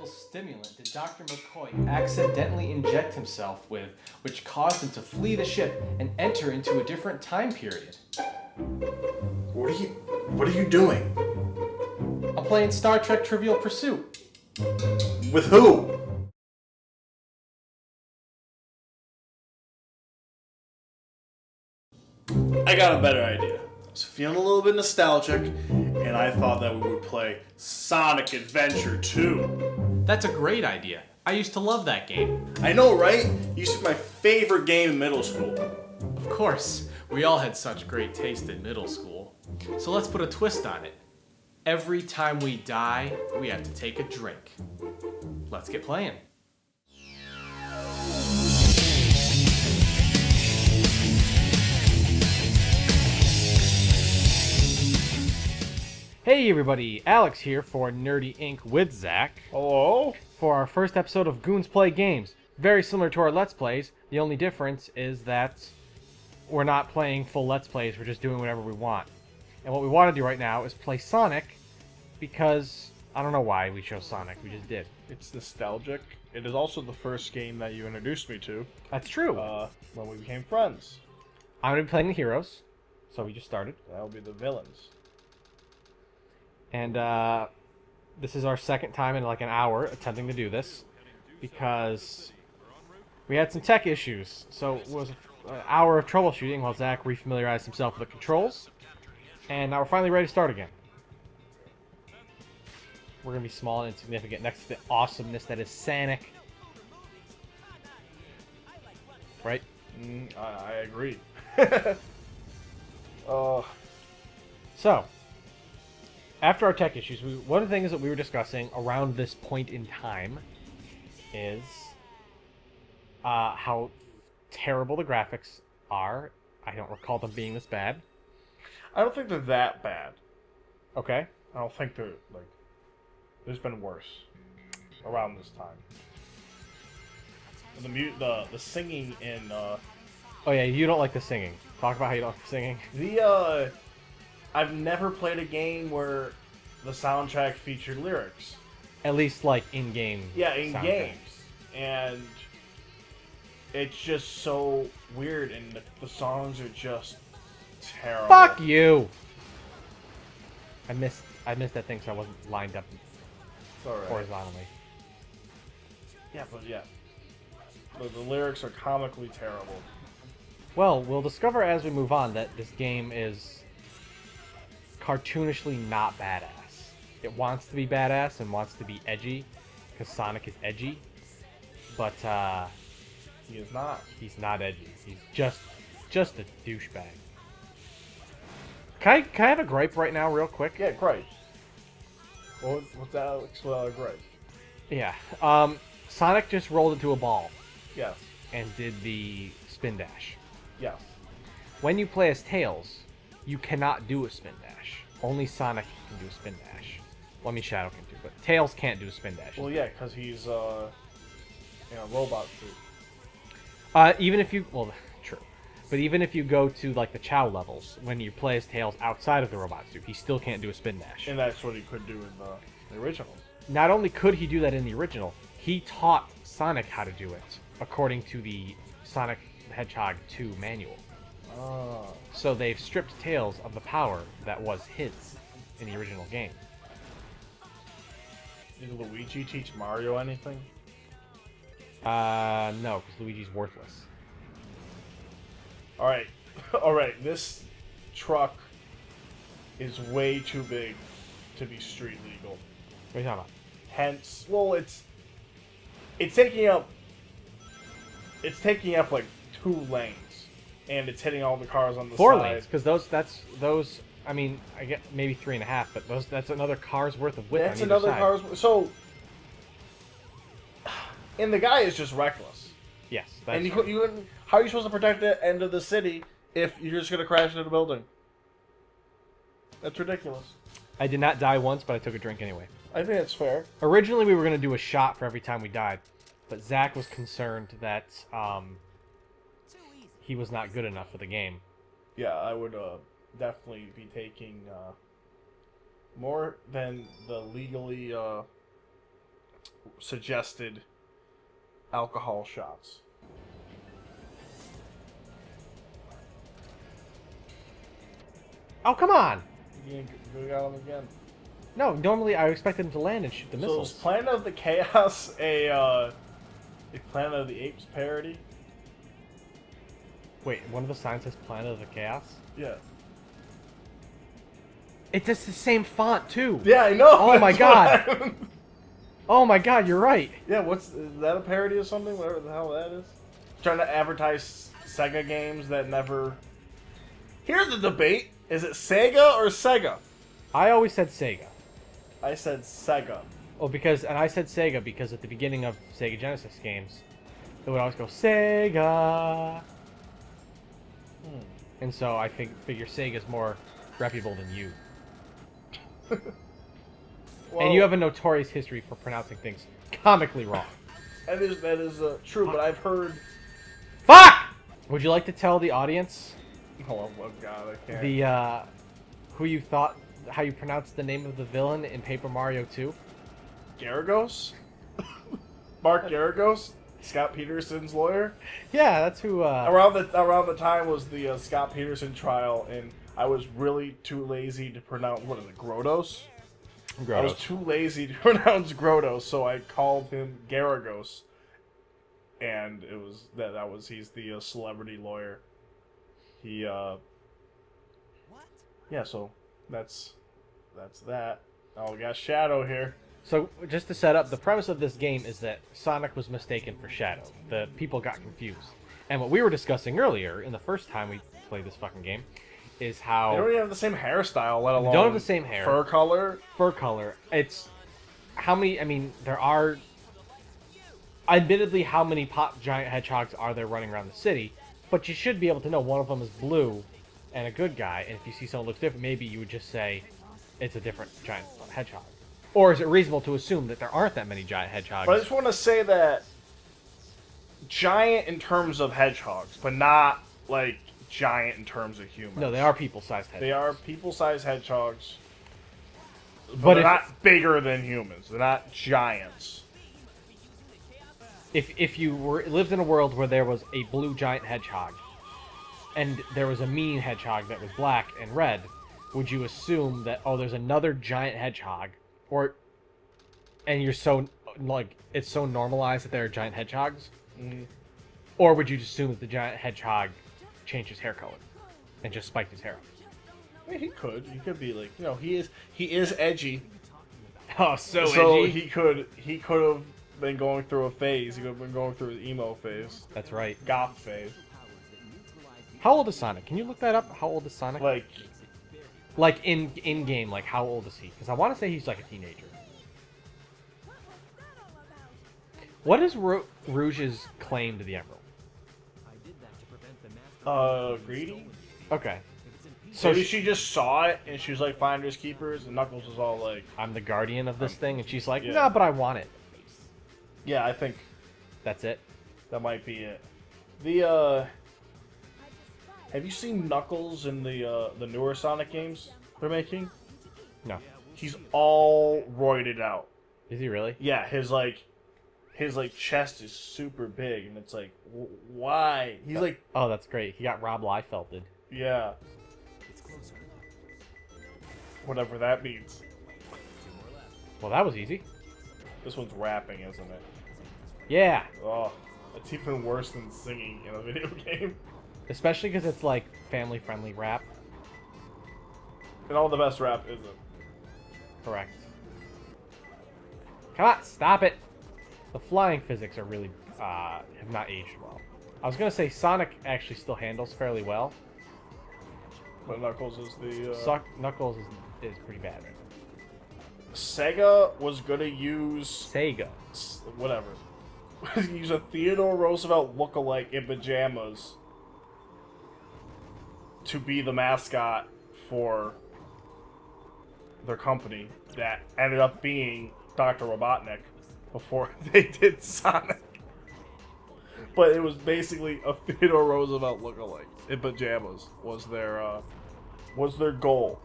chemical stimulant did Dr. McCoy accidentally inject himself with, which caused him to flee the ship and enter into a different time period? What are you doing? I'm playing Star Trek Trivial Pursuit. With who? I got a better idea. I was feeling a little bit nostalgic, and I thought that we would play Sonic Adventure 2. That's a great idea. I used to love that game. I know, right? It used to be my favorite game in middle school. Of course, we all had such great taste in middle school. So let's put a twist on it. Every time we die, we have to take a drink. Let's get playing. Hey everybody, Alex here for Nerdy Inc. with Zach. Hello? For our first episode of Goons Play Games. Very similar to our Let's Plays. The only difference is that we're not playing full Let's Plays, we're just doing whatever we want. And what we want to do right now is play Sonic, because I don't know why we chose Sonic, we just did. It's nostalgic. It is also the first game that you introduced me to That's true. when we became friends. I'm going to be playing the heroes, so we just started. That'll be the villains. And this is our second time in like an hour attempting to do this, because we had some tech issues. So it was an hour of troubleshooting while Zach refamiliarized himself with the controls. And now we're finally ready to start again. We're going to be small and insignificant next to the awesomeness that is Sonic. Right? I agree. So, after our tech issues, one of the things that we were discussing around this point in time is how terrible the graphics are. I don't recall them being this bad. I don't think they're that bad. Okay. I don't think they're, like... There's been worse around this time. The singing in... Oh yeah, you don't like the singing. Talk about how you don't like the singing. I've never played a game where the soundtrack featured lyrics. At least, like, in-game. Yeah, in soundtrack. games. And it's just so weird, and the songs are just terrible. Fuck you! I missed that thing, so I wasn't lined up It's alright. horizontally. Yeah, but yeah. The lyrics are comically terrible. Well, we'll discover as we move on that this game is cartoonishly not badass. It wants to be badass and wants to be edgy, because Sonic is edgy, but He is not. he's not edgy. He's just a douchebag. Can I have a gripe right now, real quick? Yeah, great. What's that, Alex? Great. Yeah. Sonic just rolled into a ball Yes. and did the spin dash. Yes. When you play as Tails, you cannot do a spin dash. Only Sonic can do a spin dash. Well, I mean, Shadow can too, but Tails can't do a spin dash. Well, yeah, because he's in a robot suit. Even if you... Well, true. But even if you go to, like, the Chow levels, when you play as Tails outside of the robot suit, he still can't do a spin dash. And that's what he could do in the original. Not only could he do that in the original, he taught Sonic how to do it, according to the Sonic the Hedgehog 2 manual. Oh. So they've stripped Tails of the power that was his in the original game. Did Luigi teach Mario anything? No, because Luigi's worthless. Alright. Alright, this truck is way too big to be street legal. What are you talking about? Hence, well, it's taking up like 2 lanes, and it's hitting all the cars on the 4 side. lanes, because those. I mean, I get maybe 3.5, but that's another car's worth of width. That's on either another side. car's. So, and the guy is just reckless. Yes, that's And true. how are you supposed to protect the end of the city if you're just gonna crash into the building? That's ridiculous. I did not die once, but I took a drink anyway. I think it's fair. Originally, we were going to do a shot for every time we died, but Zach was concerned that he was not good enough for the game. Yeah, I would definitely be taking more than the legally suggested alcohol shots. Oh, come on! You got them again. No, normally I expect them to land and shoot the So missiles. is Planet of the Chaos a Planet of the Apes parody? Wait, one of the signs says Planet of the Chaos? Yeah. It's just the same font, too! Yeah, I know. Oh my that's god. what I- Oh my god, you're right! Yeah, is that a parody of something? Whatever the hell that is. Trying to advertise Sega games that never. Here's the debate: is it Sega or Sega? I always said Sega. I said Sega. Well, and I said Sega because at the beginning of Sega Genesis games, it would always go, Sega! And so I figure Sega's more reputable than you. Well, And you have a notorious history for pronouncing things comically wrong. that is true, but I've heard. Fuck! Would you like to tell the audience Oh god, I can't. how you pronounced the name of the villain in Paper Mario 2? Garagos? Mark Garagos? Scott Peterson's lawyer? Yeah, that's who. Around the time was the Scott Peterson trial, and I was really too lazy to pronounce what is it, Grodos? I was too lazy to pronounce Grodos, so I called him Garagos, and it was he's the celebrity lawyer. He yeah, so that's that. Oh, we got Shadow here. So, just to set up, the premise of this game is that Sonic was mistaken for Shadow. The people got confused. And what we were discussing earlier, in the first time we played this fucking game, is how... They don't even have the same hairstyle, let alone... don't have the same hair. Fur color. Fur color. It's... How many... I mean, there are... Admittedly, how many pop giant hedgehogs are there running around the city? But you should be able to know one of them is blue and a good guy. And if you see someone looks different, maybe you would just say it's a different giant hedgehog. Or is it reasonable to assume that there aren't that many giant hedgehogs? But I just want to say that giant in terms of hedgehogs, but not like giant in terms of humans. No, they are people-sized hedgehogs. They are people-sized hedgehogs, but But they're if- not bigger than humans. They're not giants. If you lived in a world where there was a blue giant hedgehog, and there was a mean hedgehog that was black and red, would you assume that, oh, there's another giant hedgehog, and you're so, like, it's so normalized that there are giant hedgehogs? Mm-hmm. Or would you just assume that the giant hedgehog changed his hair color and just spiked his hair? I mean, he could be like, he is edgy. Oh, so So edgy. he could have been going through a phase. He could have been going through the emo phase, That's right. goth phase. How old is Sonic? Can you look that up? How old is Sonic? Like in game, like how old is he? Because I want to say he's like a teenager. What is Rouge's claim to the emerald? greedy. Okay. So So she just saw it and she was like finders keepers, and Knuckles was all like, I'm the guardian of this thing, and she's like, yeah. nah, but I want it. yeah, I think That's it. that might be it. The have you seen Knuckles in the newer Sonic games they're making? No. He's all roided out. Is he really? Yeah, his chest is super big, and it's like, why? He's like, Oh, that's great. He got Rob Liefelded. yeah. Whatever that means. Well, that was easy. This one's rapping, isn't it? Yeah. Oh, it's even worse than singing in a video game. Especially because it's like family-friendly rap. And all the best rap isn't. Correct. Come on, stop it. The flying physics are really have not aged well. I was gonna say Sonic actually still handles fairly well. But Knuckles is the... Knuckles is pretty bad. Sega was gonna use... Sega. Whatever. Use a Theodore Roosevelt lookalike in pajamas to be the mascot for their company that ended up being Dr. Robotnik before they did Sonic. But it was basically a Theodore Roosevelt lookalike in pajamas was their goal.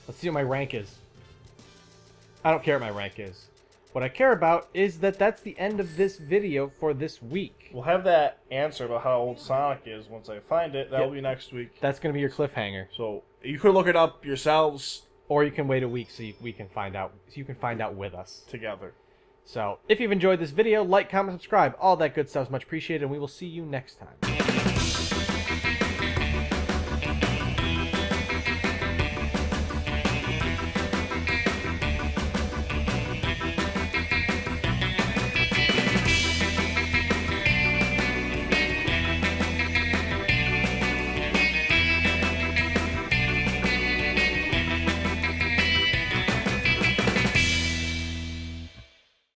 Let's see what my rank is. I don't care what my rank is. What I care about is that that's the end of this video for this week. We'll have that answer about how old Sonic is once I find it. That'll be next week. That's going to be your cliffhanger. So you could look it up yourselves. Or you can wait a week so we can find out. So you can find out with us together. So if you've enjoyed this video, like, comment, subscribe. All that good stuff is much appreciated, and we will see you next time.